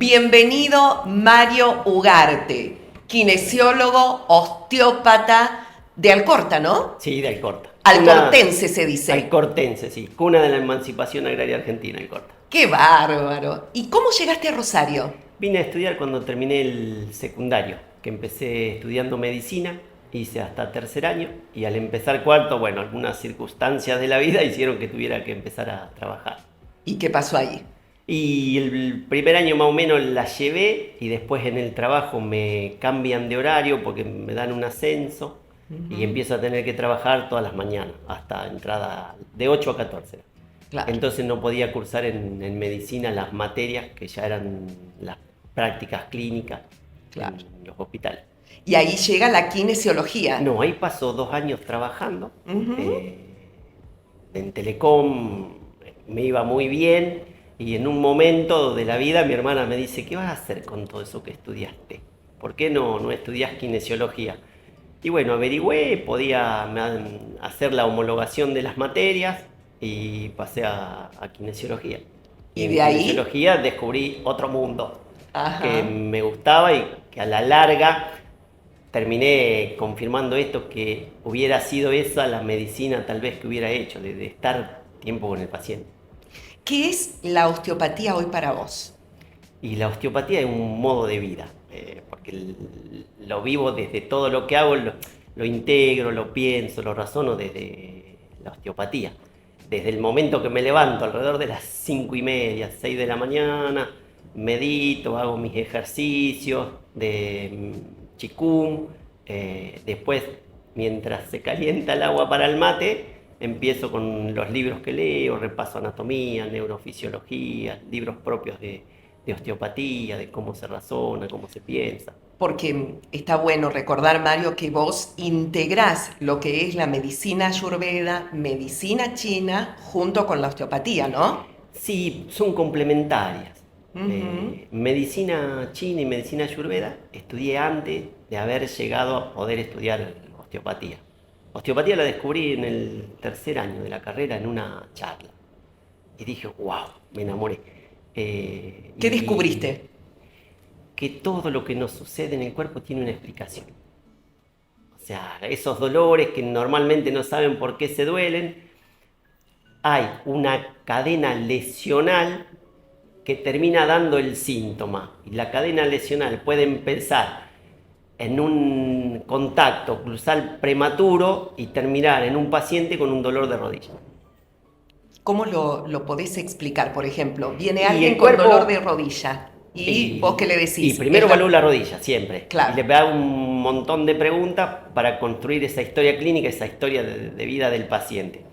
Bienvenido Mario Ugarte, kinesiólogo, osteópata de Alcorta, ¿no? Sí, de Alcorta. Alcortense se dice. Alcortense, sí. Cuna de la emancipación agraria argentina, Alcorta. ¡Qué bárbaro! ¿Y cómo llegaste a Rosario? Vine a estudiar cuando terminé el secundario, que empecé estudiando medicina, hice hasta tercer año, y al empezar cuarto, bueno, algunas circunstancias de la vida hicieron que tuviera que empezar a trabajar. ¿Y qué pasó ahí? Y el primer año más o menos la llevé y después en el trabajo me cambian de horario porque me dan un ascenso y empiezo a tener que trabajar todas las mañanas hasta entrada de 8 a 14. Claro, Entonces no podía cursar en medicina las materias que ya eran las prácticas clínicas claro. en los hospitales. Y ahí llega la kinesiología. No, ahí paso 2 años trabajando. Ujú. En Telecom me iba muy bien y en un momento de la vida mi hermana me dice, ¿qué vas a hacer con todo eso que estudiaste? ¿Por qué no estudias kinesiología? Y bueno, averigüé, podía hacer la homologación de las materias y pasé a kinesiología. Y Y en de ahí, kinesiología descubrí otro mundo que ajá. me gustaba y que a la larga terminé confirmando esto, que hubiera sido esa la medicina tal vez que hubiera hecho, de estar tiempo con el paciente. ¿Qué es la osteopatía hoy para vos? Y la osteopatía es un modo de vida, porque lo vivo desde todo lo que hago, lo integro, lo pienso, lo razono desde la osteopatía. Desde el momento que me levanto, alrededor de las 5:30, 6 de la mañana, medito, hago mis ejercicios de chikung, después, mientras se calienta el agua para el mate, empiezo con los libros que leo, repaso anatomía, neurofisiología, libros propios de osteopatía, de cómo se razona, cómo se piensa. Porque está bueno recordar, Mario, que vos integrás lo que es la medicina ayurveda, medicina china, junto con la osteopatía, ¿no? Sí, son complementarias. Ujú. Medicina china y medicina ayurveda estudié antes de haber llegado a poder estudiar osteopatía. Osteopatía la descubrí en el tercer año de la carrera en una charla. Y dije, wow, me enamoré. ¿Qué Y descubriste? que todo lo que nos sucede en el cuerpo tiene una explicación. O sea, esos dolores que normalmente no saben por qué se duelen, hay una cadena lesional que termina dando el síntoma. Y la cadena lesional puede empezar en un contacto cruzal prematuro y terminar en un paciente con un dolor de rodilla. ¿Cómo lo podés explicar? Por ejemplo, viene Y alguien el con dolor de cuerpo, rodilla y vos qué y, le y decís, primero evalúo la rodilla, siempre. Y Claro. le da un montón de preguntas para construir esa historia clínica, esa historia de vida del paciente.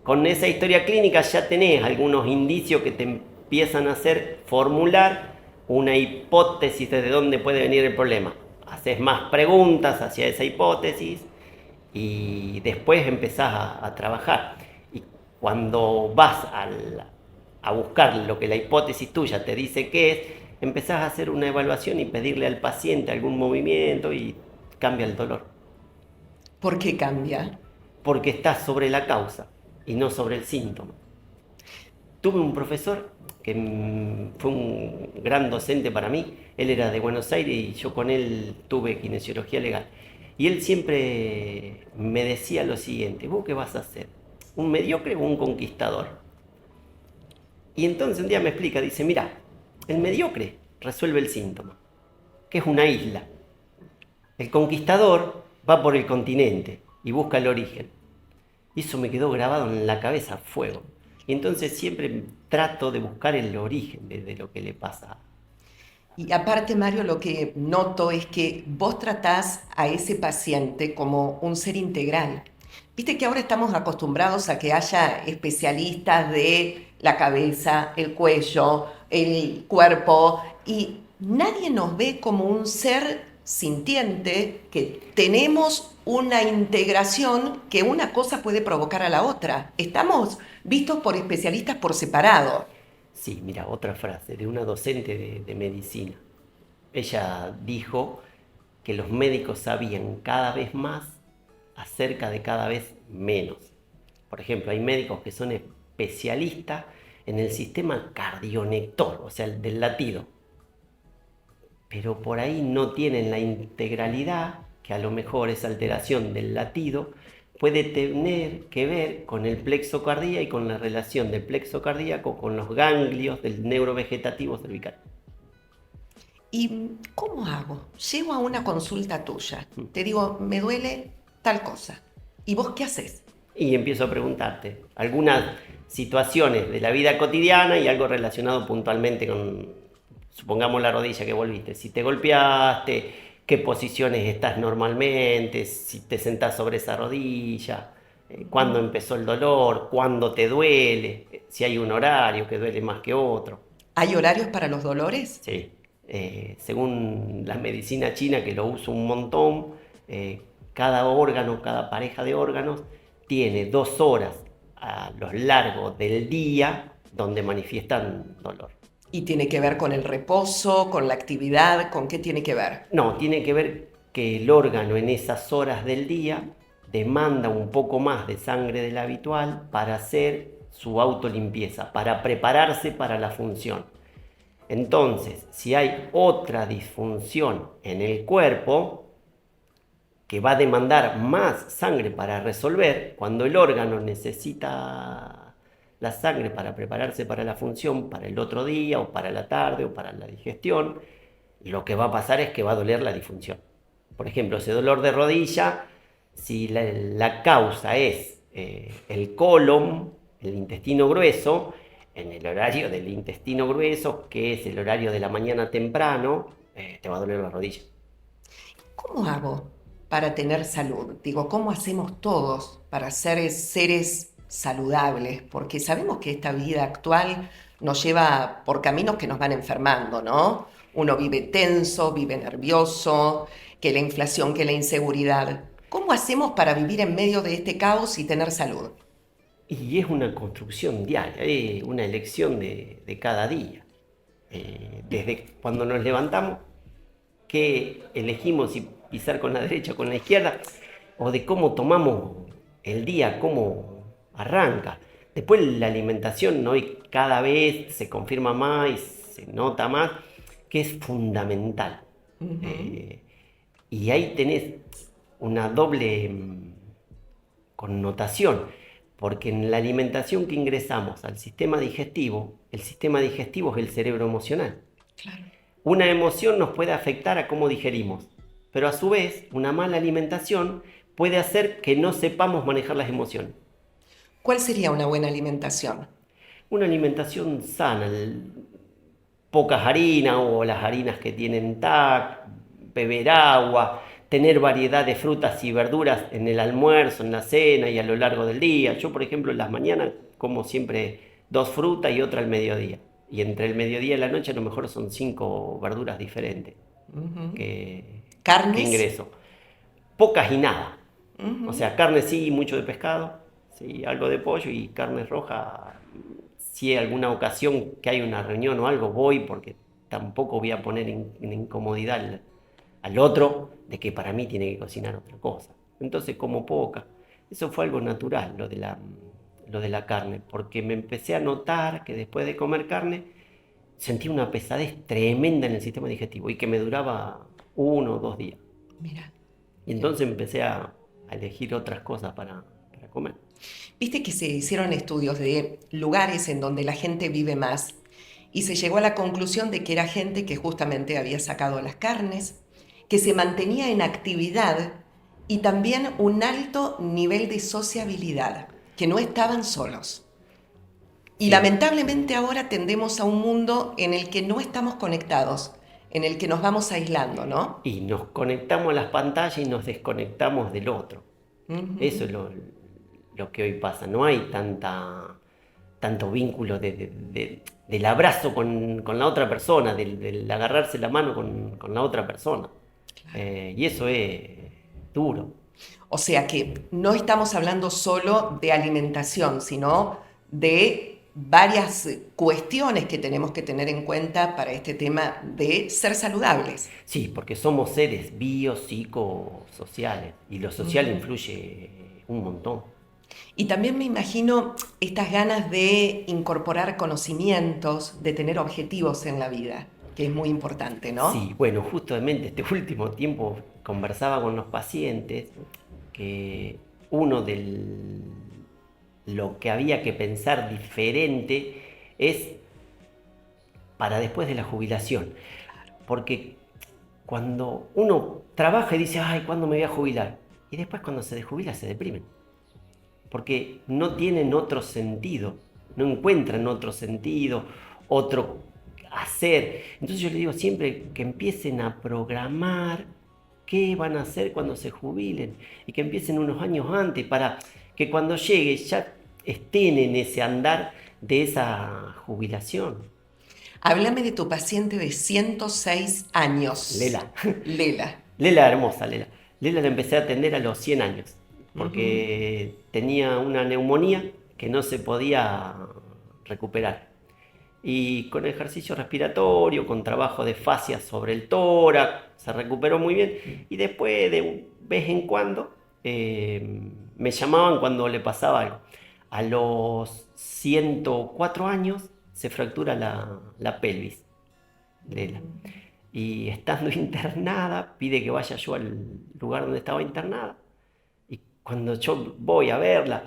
Con esa historia clínica ya tenés algunos indicios que te empiezan a hacer formular una hipótesis de dónde puede venir el problema. Haces más preguntas hacia esa hipótesis y después empezás a trabajar. Y cuando vas a buscar lo que la hipótesis tuya te dice que es, empezás a hacer una evaluación y pedirle al paciente algún movimiento y cambia el dolor. ¿Por qué cambia? Porque estás sobre la causa y no sobre el síntoma. Tuve un profesor que fue un gran docente para mí. Él era de Buenos Aires y yo con él tuve kinesiología legal. Y él siempre me decía lo siguiente: ¿vos qué vas a hacer? ¿Un mediocre o un conquistador? Y entonces un día me explica, dice, mira, el mediocre resuelve el síntoma, que es una isla. El conquistador va por el continente y busca el origen. Y eso me quedó grabado en la cabeza a fuego. Y entonces siempre trato de buscar el origen de lo que le pasa. Y aparte, Mario, lo que noto es que vos tratás a ese paciente como un ser integral. Viste que ahora estamos acostumbrados a que haya especialistas de la cabeza, el cuello, el cuerpo, y nadie nos ve como un ser sintiente que tenemos una integración que una cosa puede provocar a la otra. Estamos vistos por especialistas por separado. Sí, mira, otra frase de una docente de medicina. Ella dijo que los médicos sabían cada vez más acerca de cada vez menos. Por ejemplo, hay médicos que son especialistas en el sistema cardionector, o sea, el del latido. pero por ahí no tienen la integralidad, que a lo mejor esa alteración del latido puede tener que ver con el plexo cardíaco y con la relación del plexo cardíaco con los ganglios del neurovegetativo cervical. ¿Y cómo hago? Llego a una consulta tuya, te digo, me duele tal cosa. ¿Y vos qué haces? Y empiezo a preguntarte algunas situaciones de la vida cotidiana y algo relacionado puntualmente con, supongamos, la rodilla que volviste. Si te golpeaste, qué posiciones estás normalmente, si te sentás sobre esa rodilla, cuándo empezó el dolor, cuándo te duele, si hay un horario que duele más que otro. ¿Hay horarios para los dolores? Sí. Según la medicina china, que lo uso un montón, cada órgano, cada pareja de órganos tiene 2 horas a lo largo del día donde manifiestan dolor. ¿Y tiene que ver con el reposo, con la actividad? ¿Con qué tiene que ver? No, tiene que ver que el órgano en esas horas del día demanda un poco más de sangre de la habitual para hacer su autolimpieza, para prepararse para la función. Entonces, si hay otra disfunción en el cuerpo que va a demandar más sangre para resolver, cuando el órgano necesita la sangre para prepararse para la función, para el otro día o para la tarde o para la digestión, lo que va a pasar es que va a doler la disfunción. Por ejemplo, ese dolor de rodilla, si la causa es el colon, el intestino grueso, en el horario del intestino grueso, que es el horario de la mañana temprano, te va a doler la rodilla. ¿Cómo hago para tener salud? Digo, ¿cómo hacemos todos para ser seres saludables? Porque sabemos que esta vida actual nos lleva por caminos que nos van enfermando, ¿no? Uno vive tenso, vive nervioso, que la inflación, que la inseguridad. ¿Cómo hacemos para vivir en medio de este caos y tener salud? Y es una construcción diaria, es una elección de cada día. Desde cuando nos levantamos, qué elegimos, si pisar con la derecha o con la izquierda, o de cómo tomamos el día, cómo arranca. Después la alimentación, ¿no? Y cada vez se confirma más y se nota más que es fundamental. Ujú. Y ahí tenés una doble connotación, porque en la alimentación que ingresamos al sistema digestivo, el sistema digestivo es el cerebro emocional. Claro. Una emoción nos puede afectar a cómo digerimos, pero a su vez una mala alimentación puede hacer que no sepamos manejar las emociones. ¿Cuál sería una buena alimentación? Una alimentación sana, pocas harinas o las harinas que tienen TAC, beber agua, tener variedad de frutas y verduras en el almuerzo, en la cena y a lo largo del día. Yo, por ejemplo, en las mañanas como siempre 2 frutas y otra al mediodía. Y entre el mediodía y la noche a lo mejor son 5 verduras diferentes Ujú. que ¿Carnes? ingreso. Pocas y nada. O Ujú. sea, carne sí, mucho de pescado, sí, algo de pollo y carne roja. Si hay alguna ocasión que hay una reunión o algo, voy porque tampoco voy a poner en incomodidad al otro de que para mí tiene que cocinar otra cosa. Entonces como poca. Eso fue algo natural, lo de la carne, porque me empecé a notar que después de comer carne sentí una pesadez tremenda en el sistema digestivo y que me duraba 1 o 2 días. Mira. Y entonces empecé a elegir otras cosas para comer. Viste que se hicieron estudios de lugares en donde la gente vive más y se llegó a la conclusión de que era gente que justamente había sacado las carnes, que se mantenía en actividad y también un alto nivel de sociabilidad, que no estaban solos. Y Sí, lamentablemente ahora tendemos a un mundo en el que no estamos conectados, en el que nos vamos aislando, ¿no? y nos conectamos a las pantallas y nos desconectamos del otro. Eso Ujú. es lo que hoy pasa. No hay tanto vínculo del abrazo con la otra persona, del agarrarse la mano con la otra persona. Y eso es duro. O sea que no estamos hablando solo de alimentación, sino de varias cuestiones que tenemos que tener en cuenta para este tema de ser saludables. Sí, porque somos seres biopsicosociales y lo social Ujú. influye un montón. Y también me imagino estas ganas de incorporar conocimientos, de tener objetivos en la vida. que es muy importante, ¿no? Sí, bueno, justamente este último tiempo conversaba con los pacientes que uno de lo que había que pensar diferente es para después de la jubilación. Porque cuando uno trabaja y dice, ay, ¿cuándo me voy a jubilar? Y después cuando se desjubila se deprimen. Porque no tienen otro sentido, no encuentran otro sentido, otro hacer. Entonces yo les digo siempre que empiecen a programar qué van a hacer cuando se jubilen y que empiecen unos años antes para que cuando llegue ya estén en ese andar de esa jubilación. Háblame de tu paciente de 106 años, Lela. Lela. Lela hermosa, Lela. Lela la empecé a atender a los 100 años, Ujú. porque tenía una neumonía que no se podía recuperar. Y con ejercicio respiratorio, con trabajo de fascias sobre el tórax, se recuperó muy bien. Y después de vez en cuando me llamaban cuando le pasaba algo. A los 104 años se fractura la pelvis, Lela. Y estando internada, pide que vaya yo al lugar donde estaba internada. Y cuando yo voy a verla,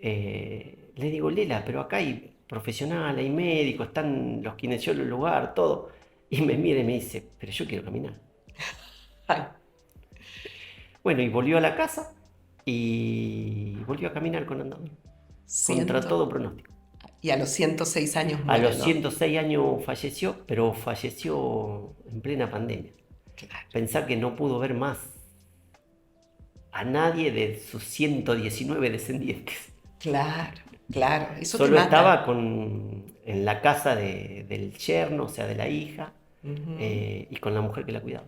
le digo, Lela, pero acá hay profesionales, hay médicos, están los kinesiólogos en el lugar, todo. Y me mira y me dice, pero yo quiero caminar. Ay, Bueno, y volvió a la casa y volvió a caminar con andador, contra todo ciento, pronóstico. y a los 106 años A los muere, ¿no? 106 años falleció, pero falleció en plena pandemia. Claro, Pensar que no pudo ver más a nadie de sus 119 descendientes. claro, claro, eso te Solo mata. estaba en la casa del yerno, o sea, de la hija, Ujú. y con la mujer que la cuidaba.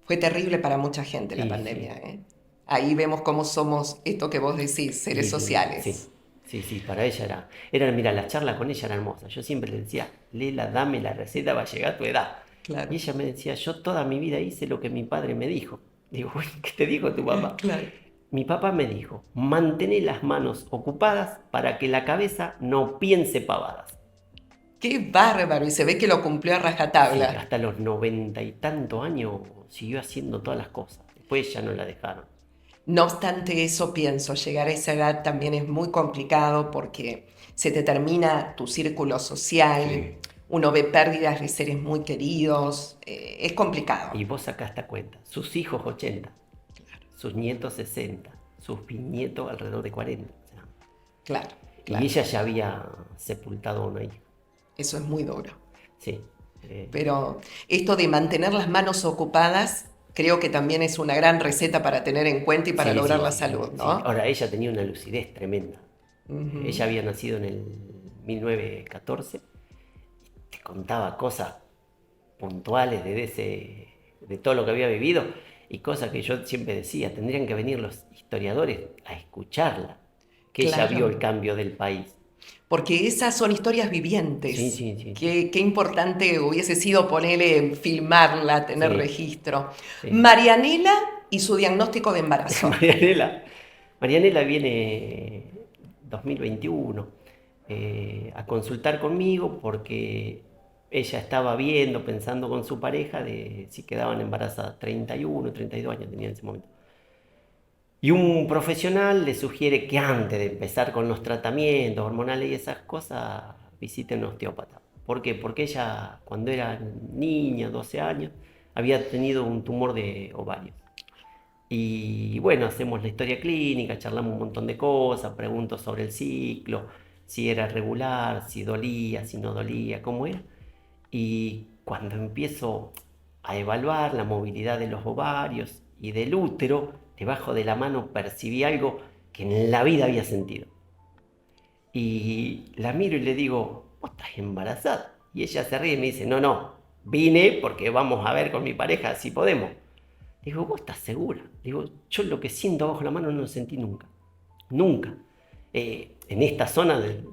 Fue terrible para mucha gente la Y sí, pandemia, ¿eh? Ahí vemos cómo somos, esto que vos decís, seres sí, sociales. sí, para ella mira, la charla con ella era hermosa. Yo siempre le decía, Lela, dame la receta, va a llegar a tu edad. Y Claro, ella me decía, yo toda mi vida hice lo que mi padre me dijo. Digo, bueno, ¿qué te dijo tu papá? claro. Mi papá me dijo, mantén las manos ocupadas para que la cabeza no piense pavadas. Qué bárbaro, y se ve que lo cumplió a Sí, rajatabla. hasta los 90 y tantos años siguió haciendo todas las cosas. Después ya no la dejaron. No obstante eso, pienso, llegar a esa edad también es muy complicado porque se te termina tu círculo social, Sí. uno ve pérdidas de seres muy queridos, es complicado. Y vos sacaste cuenta. Sus hijos 80, sus nietos 60, sus bisnietos alrededor de 40. O sea, Claro, y claro, ella ya había sepultado a una hija. eso es muy duro. Sí. eh, Pero esto de mantener las manos ocupadas, creo que también es una gran receta para tener en cuenta y para sí, lograr sí, la sí, salud, sí. ¿no? Ahora, ella tenía una lucidez tremenda. Ella Ujú. había nacido en el 1914. Te contaba cosas puntuales de todo lo que había vivido y cosas que yo siempre decía, tendrían que venir los historiadores a escucharla, que ella Claro, vio el cambio del país. porque esas son historias Sí, vivientes. sí, sí, sí. Qué importante hubiese sido ponerle, filmarla, tener Sí, registro. sí. Marianela y su diagnóstico de embarazo. Marianela, Marianela viene 2021 a consultar conmigo porque ella estaba viendo, pensando con su pareja de si quedaban embarazadas. 31, 32 años tenía en ese momento. Y un profesional le sugiere que antes de empezar con los tratamientos hormonales y esas cosas, visite un osteópata. ¿Por qué? Porque ella, cuando era niña, 12 años, había tenido un tumor de ovario. Y bueno, hacemos la historia clínica, charlamos un montón de cosas, pregunto sobre el ciclo, si era regular, si dolía, si no dolía, cómo era. Y cuando empiezo a evaluar la movilidad de los ovarios y del útero, debajo de la mano percibí algo que en la vida había sentido. Y la miro y le digo, ¿vos estás embarazada? Y ella se ríe y me dice, no, no, vine porque vamos a ver con mi pareja si podemos. Digo, ¿vos estás segura? Digo, yo lo que siento abajo la mano no lo sentí nunca. Nunca. En esta zona del...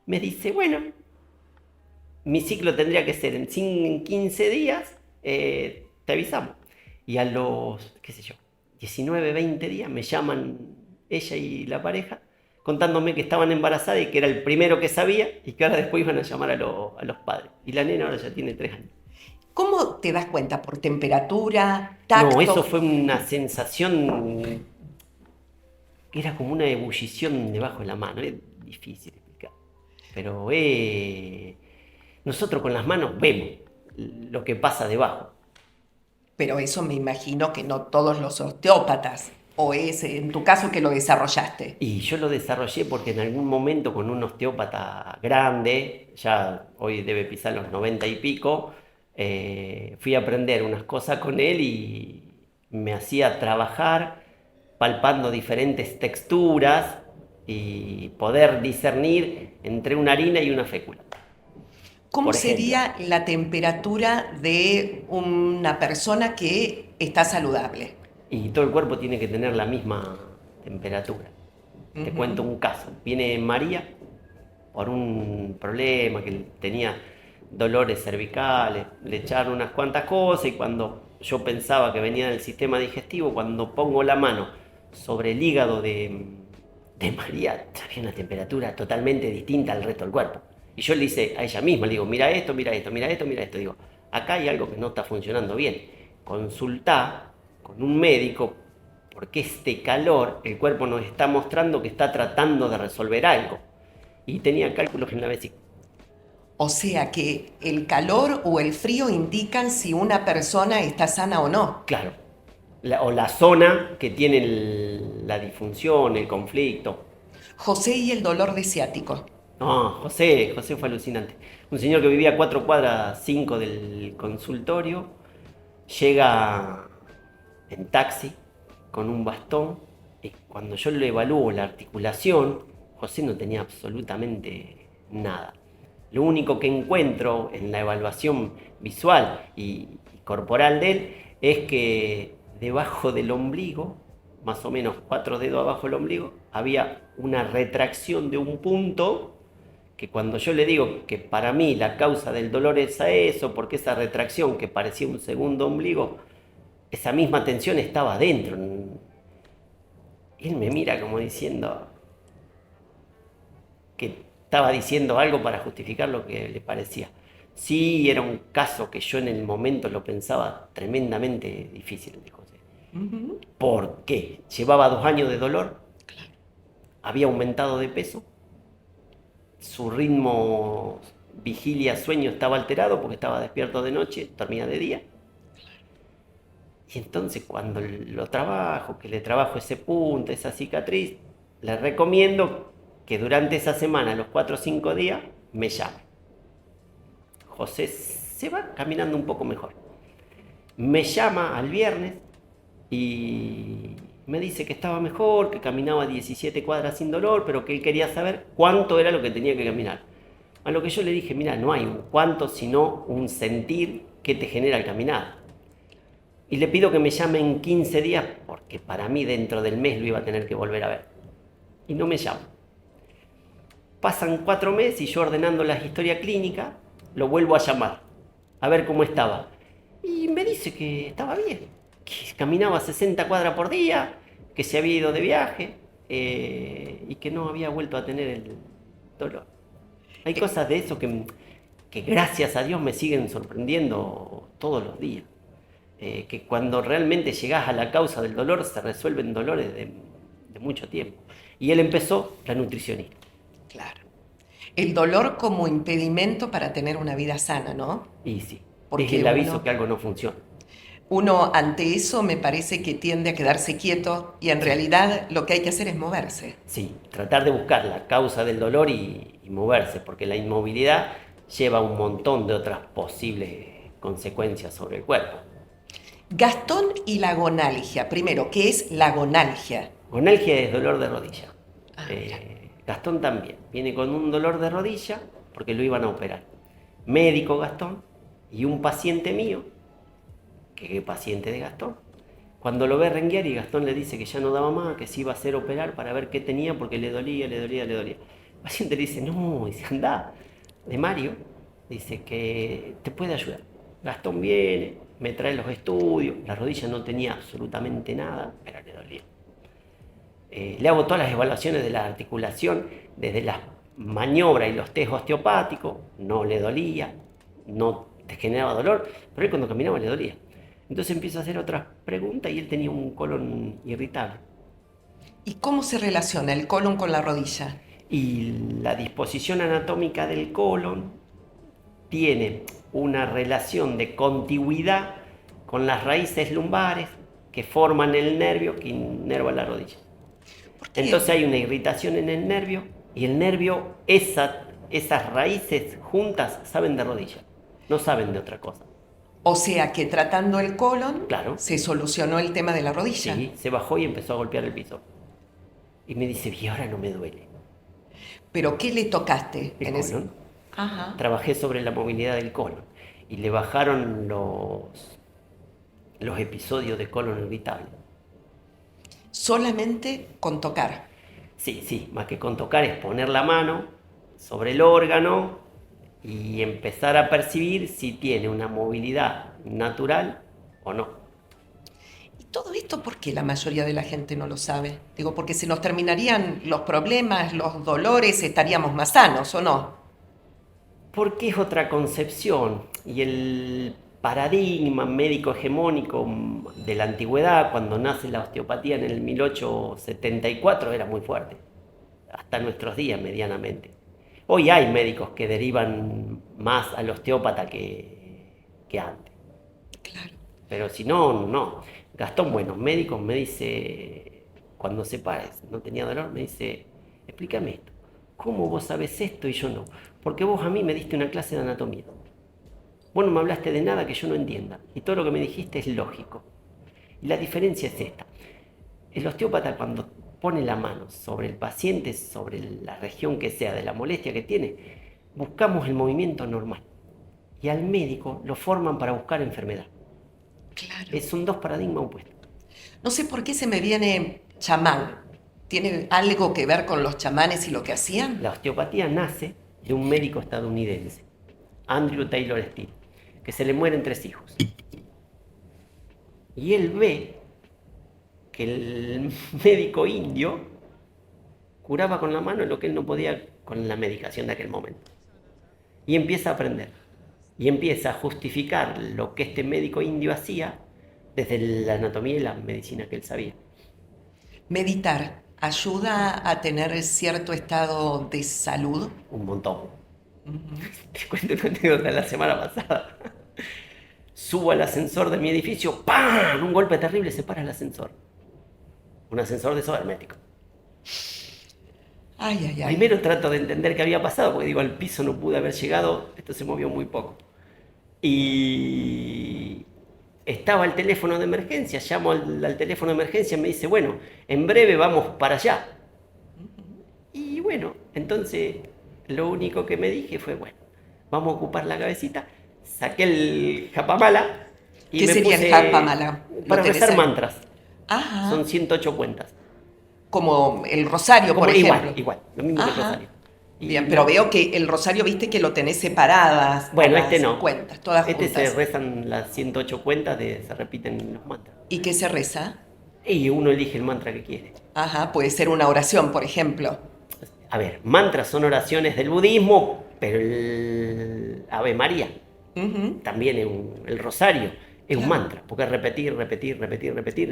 Me dice, bueno, mi ciclo tendría que ser en 15 días, te avisamos. Y a los, qué sé yo, 19, 20 días me llaman ella y la pareja contándome que estaban embarazadas y que era el primero que sabía y que ahora después iban a llamar a los padres. Y la nena ahora ya tiene 3 años. ¿Cómo te das cuenta? ¿Por temperatura, No, eso tacto? fue una sensación que era como una ebullición debajo de la mano. Es difícil explicar. Pero nosotros con las manos vemos lo que pasa debajo. Pero eso me imagino que no todos los osteópatas, o es en tu caso que lo desarrollaste. Y yo lo desarrollé porque en algún momento con un osteópata grande, ya hoy debe pisar los 90 y pico, fui a aprender unas cosas con él y me hacía trabajar palpando diferentes texturas y poder discernir entre una harina y una fécula, ¿Cómo por ejemplo. sería la temperatura de una persona que está saludable? Y todo el cuerpo tiene que tener la misma temperatura. Te cuento Ujú. un caso. Viene María por un problema que tenía dolores cervicales, le echaron unas cuantas cosas y cuando yo pensaba que venía del sistema digestivo, cuando pongo la mano sobre el hígado de María, había una temperatura totalmente distinta al resto del cuerpo. Y yo le hice a ella misma, le digo, mira esto, mira esto, mira esto, mira esto. Digo, acá hay algo que no está funcionando bien. Consultá con un médico porque este calor, el cuerpo nos está mostrando que está tratando de resolver algo. Y tenía cálculos en la vesícula. O sea que el calor o el frío indican si una persona está sana o no. Claro. O la zona que tiene la disfunción, el conflicto. José y el dolor de ciático. No, José fue alucinante. Un señor que vivía a 4 cuadras 5 del consultorio, llega en taxi con un bastón y cuando yo le evalúo la articulación, José no tenía absolutamente nada. Lo único que encuentro en la evaluación visual y corporal de él es que debajo del ombligo, más o menos 4 dedos abajo del ombligo, había una retracción de un punto que cuando yo le digo que para mí la causa del dolor es a eso, porque esa retracción que parecía un segundo ombligo, esa misma tensión estaba adentro. Y él me mira como diciendo que estaba diciendo algo para justificar lo que le parecía. Sí, era un caso que yo en el momento lo pensaba tremendamente difícil, dijo José. Ujú. ¿Por qué? Llevaba 2 años de dolor, había aumentado de peso, su ritmo vigilia-sueño estaba alterado porque estaba despierto de noche, dormía de día. Y entonces cuando lo trabajo, que le trabajo ese punto, esa cicatriz, le recomiendo que durante esa semana, los 4 o 5 días, me llame. José se va caminando un poco mejor. Me llama al viernes y me dice que estaba mejor, que caminaba 17 cuadras sin dolor, pero que él quería saber cuánto era lo que tenía que caminar. A lo que yo le dije, mira, no hay un cuánto, sino un sentir que te genera el caminar. Y le pido que me llame en 15 días, porque para mí dentro del mes lo iba a tener que volver a ver. Y no me llama. Pasan 4 meses y yo ordenando la historia clínica, lo vuelvo a llamar, a ver cómo estaba. Y me dice que estaba bien, que caminaba 60 cuadras por día, que se había ido de viaje y que no había vuelto a tener el dolor. Hay Eh, cosas de eso que gracias a Dios me siguen sorprendiendo todos los días. Que cuando realmente llegás a la causa del dolor se resuelven dolores de mucho tiempo. Y él empezó la nutricionista. claro. El dolor como impedimento para tener una vida sana, ¿no? Y sí, es Porque el aviso uno, que algo no funciona. uno ante eso me parece que tiende a quedarse quieto y en Sí, realidad lo que hay que hacer es moverse. sí, tratar de buscar la causa del dolor y moverse, porque la inmovilidad lleva un montón de otras posibles consecuencias sobre el cuerpo. Gastón y la gonalgia. Primero, ¿qué es la gonalgia? Gonalgia es dolor de rodilla. Ah, mira. Gastón también viene con un dolor de rodilla porque lo iban a operar. Médico Gastón y un paciente mío, que es paciente de Gastón, cuando lo ve renguear y Gastón le dice que ya no daba más, que se iba a hacer operar para ver qué tenía porque le dolía, le dolía, le dolía. El paciente le dice, no, dice, anda, de Mario, dice que te puede ayudar. Gastón viene, me trae los estudios, la rodilla no tenía absolutamente nada, pero le dolía. Le hago todas las evaluaciones de la articulación, desde las maniobras y los test osteopáticos, no le dolía, no te generaba dolor, pero él cuando caminaba le dolía. Entonces empiezo a hacer otras preguntas y él tenía un colon irritable. ¿Y cómo se relaciona el colon con la rodilla? Y la disposición anatómica del colon tiene una relación de contigüidad con las raíces lumbares que forman el nervio que inerva la rodilla. ¿Por qué? Entonces hay una irritación en el nervio y el nervio, esas raíces juntas saben de rodilla, no saben de otra cosa. O sea que tratando el colon Claro. se solucionó el tema de la rodilla. Sí, se bajó y empezó a golpear el piso. Y me dice, y ahora no me duele. ¿Pero qué le tocaste? El colon. Ajá. Trabajé sobre la movilidad del colon y le bajaron los episodios de colon irritable. Solamente con tocar. Sí, más que con tocar es poner la mano sobre el órgano y empezar a percibir si tiene una movilidad natural o no. ¿Y todo esto por qué la mayoría de la gente no lo sabe? Digo, porque se nos terminarían los problemas, los dolores, estaríamos más sanos, ¿o no? Porque es otra concepción y el paradigma médico hegemónico de la antigüedad, cuando nace la osteopatía en el 1874, era muy fuerte, hasta nuestros días medianamente. Hoy hay médicos que derivan más al osteópata que antes. Claro. Pero si no, no. Gastón Buenos Médicos me dice, cuando se para, no tenía dolor, me dice, explícame esto. ¿Cómo vos sabés esto y yo no? Porque vos a mí me diste una clase de anatomía. Vos no me hablaste de nada que yo no entienda. Y todo lo que me dijiste es lógico. Y la diferencia es esta. El osteópata cuando pone la mano sobre el paciente, sobre la región que sea de la molestia que tiene, buscamos el movimiento normal. Y al médico lo forman para buscar enfermedad. Claro. Son dos paradigmas opuestos. No sé por qué se me viene chamán. ¿Tiene algo que ver con los chamanes y lo que hacían? La osteopatía nace de un médico estadounidense, Andrew Taylor Still, que se le mueren 3 hijos. Y él ve que el médico indio curaba con la mano lo que él no podía con la medicación de aquel momento. Y empieza a aprender. Y empieza a justificar lo que este médico indio hacía desde la anatomía y la medicina que él sabía. Meditar ayuda a tener cierto estado de salud. Un montón. Te cuento una anécdota de la semana pasada. Subo al ascensor de mi edificio, ¡pam! Un golpe terrible, se para el ascensor. Un ascensor de esos herméticos. Ay, ay, ay. Primero trato de entender qué había pasado, porque digo, al piso no pude haber llegado, esto se movió muy poco. Y estaba el teléfono de emergencia, llamo al teléfono de emergencia y me dice, bueno, en breve vamos para allá. Y bueno, entonces lo único que me dije fue, bueno, vamos a ocupar la cabecita, saqué el japamala y ¿Qué me sería puse el japamala? para rezar mantras. Ajá. Son 108 cuentas. Como el rosario, Como por ejemplo. igual, lo mismo que el Ajá. rosario. Y Bien, pero veo que el rosario, viste que lo tenés separadas. bueno, a las este no. cuentas, todas Este juntas. se rezan las 108 cuentas, se repiten los mantras. ¿Y qué se reza? Y uno elige el mantra que quiere. Ajá, puede ser una oración, por ejemplo. A ver, mantras son oraciones del budismo, pero el Ave María Ujú. también es el rosario es un Claro. mantra, porque es repetir,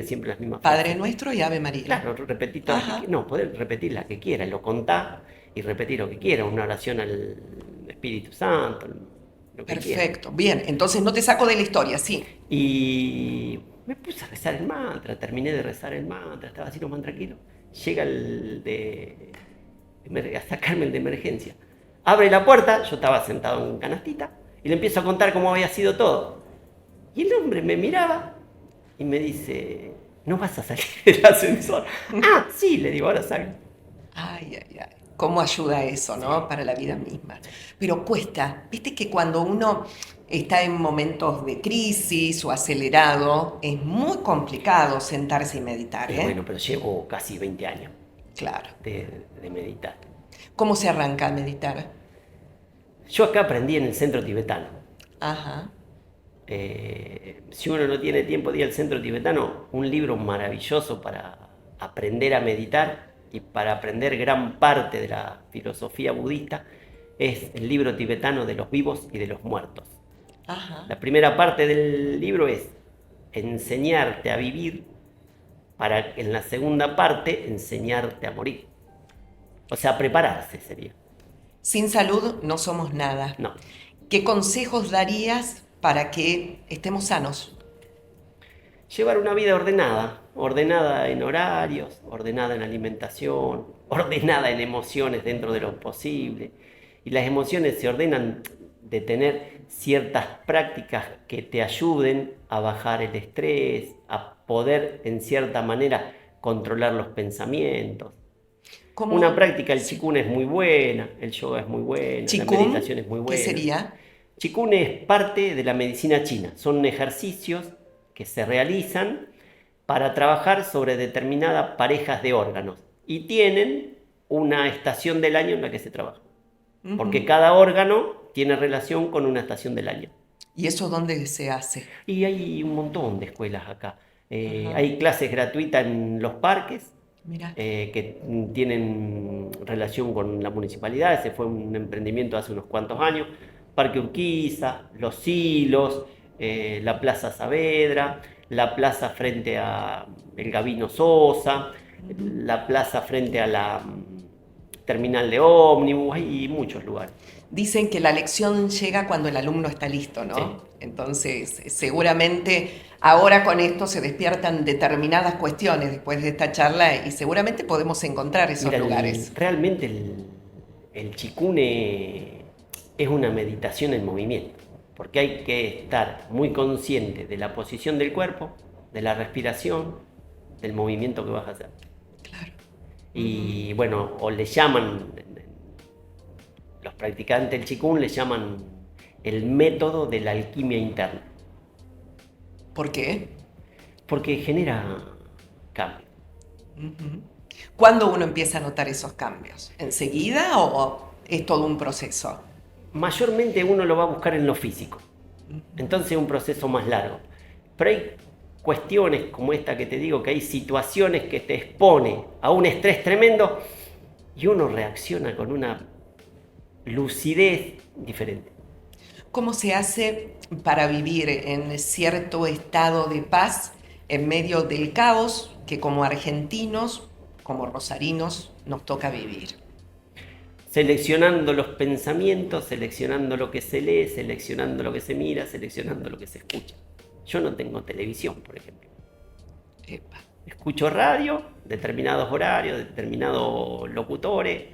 siempre las mismas Padre frases. Nuestro y Ave María. Claro, repetir todas Ajá. no, poder repetir las que quiera, lo contá y repetir lo que quiera, una oración al Espíritu Santo, lo que quiera. Perfecto. Bien, entonces no te saco de la historia, sí. Y me puse a rezar el mantra, terminé de rezar el mantra, estaba así lo más tranquilo. Llega a sacarme el de emergencia. Abre la puerta, yo estaba sentado en canastita, y le empiezo a contar cómo había sido todo. Y el hombre me miraba y me dice, ¿no vas a salir del ascensor? Ah, sí, le digo, ahora salgo. Ay, ay, ay. ¿Cómo ayuda eso, no? Para la vida misma. Pero cuesta. Viste que cuando uno está en momentos de crisis o acelerado, es muy complicado sentarse y meditar, ¿eh? Bueno, pero llevo casi 20 años Claro. de meditar. ¿Cómo se arranca a meditar? Yo acá aprendí en el centro tibetano. Ajá. Si uno no tiene tiempo de ir al centro tibetano, un libro maravilloso para aprender a meditar y para aprender gran parte de la filosofía budista es el libro tibetano de los vivos y de los muertos. Ajá. La primera parte del libro es enseñarte a vivir para en la segunda parte enseñarte a morir. O sea, prepararse sería. Sin salud no somos nada. No. ¿Qué consejos darías para que estemos sanos? Llevar una vida ordenada, ordenada en horarios, ordenada en alimentación, ordenada en emociones dentro de lo posible. Y las emociones se ordenan de tener ciertas prácticas que te ayuden a bajar el estrés, a poder en cierta manera controlar los pensamientos. ¿Cómo? Una práctica, el Sí. Qigong es muy buena, el yoga es muy bueno, la Qigong, meditación es muy ¿qué buena. sería? Qigong es parte de la medicina china, son ejercicios que se realizan para trabajar sobre determinadas parejas de órganos y tienen una estación del año en la que se trabaja, porque cada órgano tiene relación con una estación del año. ¿Y eso dónde se hace? Y hay un montón de escuelas acá. Ajá. Hay clases gratuitas en los parques Mira. que tienen relación con la municipalidad. Ese fue un emprendimiento hace unos cuantos años. Parque Urquiza, Los Silos, la Plaza Saavedra, la plaza frente a el Gabino Sosa, la plaza frente a la terminal de ómnibus, hay muchos lugares. Dicen que la lección llega cuando el alumno está listo, ¿no? Sí. Entonces, seguramente ahora con esto se despiertan determinadas cuestiones después de esta charla y seguramente podemos encontrar esos Mira, lugares. realmente el Qigong es una meditación en movimiento, porque hay que estar muy consciente de la posición del cuerpo, de la respiración, del movimiento que vas a hacer. Claro. Y bueno, o le llaman, los practicantes del Qigong le llaman el método de la alquimia interna, ¿Por qué? porque genera cambio. ¿Cuándo uno empieza a notar esos cambios? ¿Enseguida o es todo un proceso? Mayormente uno lo va a buscar en lo físico, entonces es un proceso más largo. Pero hay cuestiones como esta que te digo, que hay situaciones que te expone a un estrés tremendo y uno reacciona con una lucidez diferente. ¿Cómo se hace para vivir en cierto estado de paz en medio del caos que como argentinos, como rosarinos, nos toca vivir? Seleccionando los pensamientos, seleccionando lo que se lee, seleccionando lo que se mira, seleccionando lo que se escucha. Yo no tengo televisión, por ejemplo. Epa. Escucho radio, determinados horarios, determinados locutores,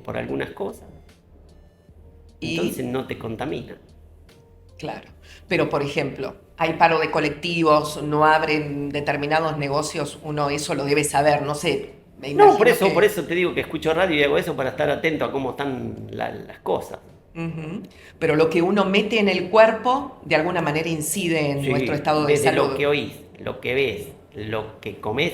por algunas cosas. Entonces no te contamina. Claro. Pero, por ejemplo, hay paro de colectivos, no abren determinados negocios, uno eso lo debe saber, no sé. Me imagino No, por que... eso te digo que escucho radio y hago eso para estar atento a cómo están las cosas. Ujú. Pero lo que uno mete en el cuerpo, de alguna manera incide en Sí, nuestro estado de desde salud. lo que oís, lo que ves, lo que comés,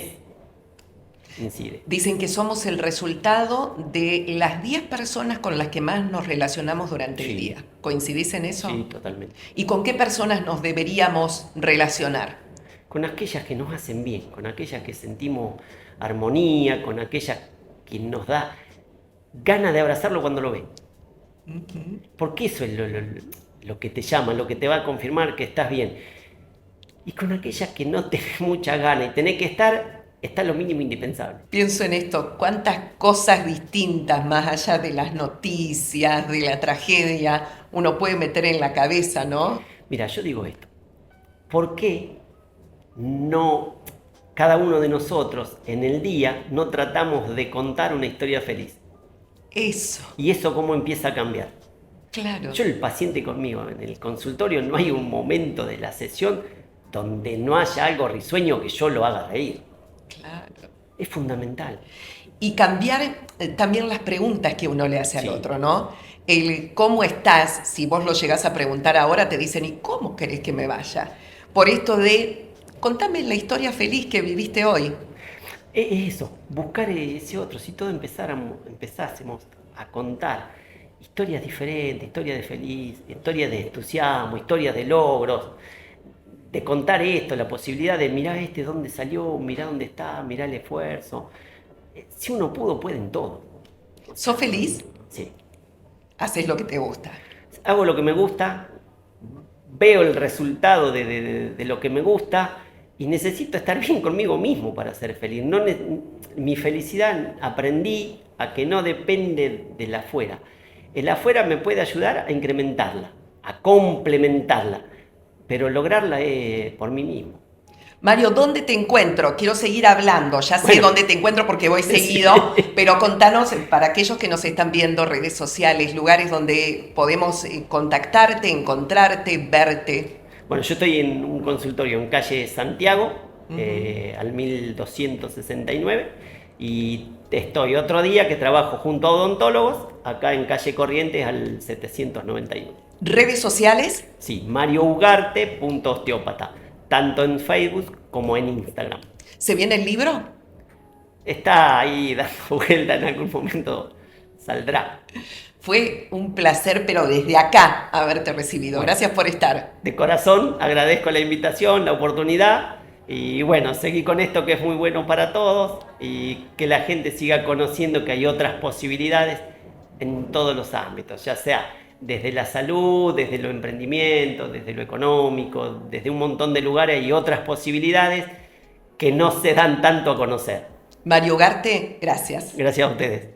incide. Dicen que somos el resultado de las 10 personas con las que más nos relacionamos durante el Sí. día. ¿Coincidís en eso? Sí, totalmente. ¿Y con qué personas nos deberíamos relacionar? Con aquellas que nos hacen bien, con aquellas que sentimos armonía, con aquellas que nos da ganas de abrazarlo cuando lo ven. Porque eso es lo que te llama, lo que te va a confirmar que estás bien. Y con aquellas que no tenés mucha gana y tenés que estar, está lo mínimo indispensable. Pienso en esto, cuántas cosas distintas, más allá de las noticias, de la tragedia, uno puede meter en la cabeza, ¿no? Mira, yo digo esto. ¿Por qué no cada uno de nosotros en el día no tratamos de contar una historia feliz? Eso, Y eso cómo empieza a cambiar. claro. Yo, el paciente conmigo, en el consultorio, no hay un momento de la sesión donde no haya algo risueño que yo lo haga reír. Claro. Es fundamental. Y cambiar también las preguntas que uno le hace al Sí. otro, ¿no? El cómo estás, si vos lo llegás a preguntar ahora, te dicen, ¿y cómo querés que me vaya? Por esto de, contame la historia feliz que viviste hoy. Es eso, buscar ese otro. Si todos empezásemos a contar historias diferentes, historias de feliz, historias de entusiasmo, historias de logros, de contar esto, la posibilidad de mirar dónde salió, mirar dónde está, mirar el esfuerzo. Si uno pudo, puede en todo. ¿Sos feliz? Sí. Haces lo que te gusta. Hago lo que me gusta, veo el resultado de lo que me gusta y necesito estar bien conmigo mismo para ser feliz. Mi felicidad aprendí a que no depende del afuera. El afuera me puede ayudar a incrementarla, a complementarla, pero lograrla es por mí mismo. Mario, ¿dónde te encuentro? Quiero seguir hablando, ya sé Bueno, dónde te encuentro porque voy seguido, sí. pero contanos, para aquellos que nos están viendo, redes sociales, lugares donde podemos contactarte, encontrarte, verte. Bueno, yo estoy en un consultorio en calle Santiago, Ujú. al 1269, y estoy otro día que trabajo junto a odontólogos, acá en calle Corrientes al 791. ¿Redes sociales? Sí, mariougarte.osteópata, tanto en Facebook como en Instagram. ¿Se viene el libro? Está ahí dando vuelta, en algún momento saldrá. Fue un placer, pero desde acá, haberte recibido. Bueno, Gracias por estar. de corazón agradezco la invitación, la oportunidad y bueno, seguí con esto que es muy bueno para todos y que la gente siga conociendo que hay otras posibilidades en todos los ámbitos, ya sea desde la salud, desde los emprendimientos, desde lo económico, desde un montón de lugares hay otras posibilidades que no se dan tanto a conocer. Mario Ugarte, gracias. Gracias a ustedes.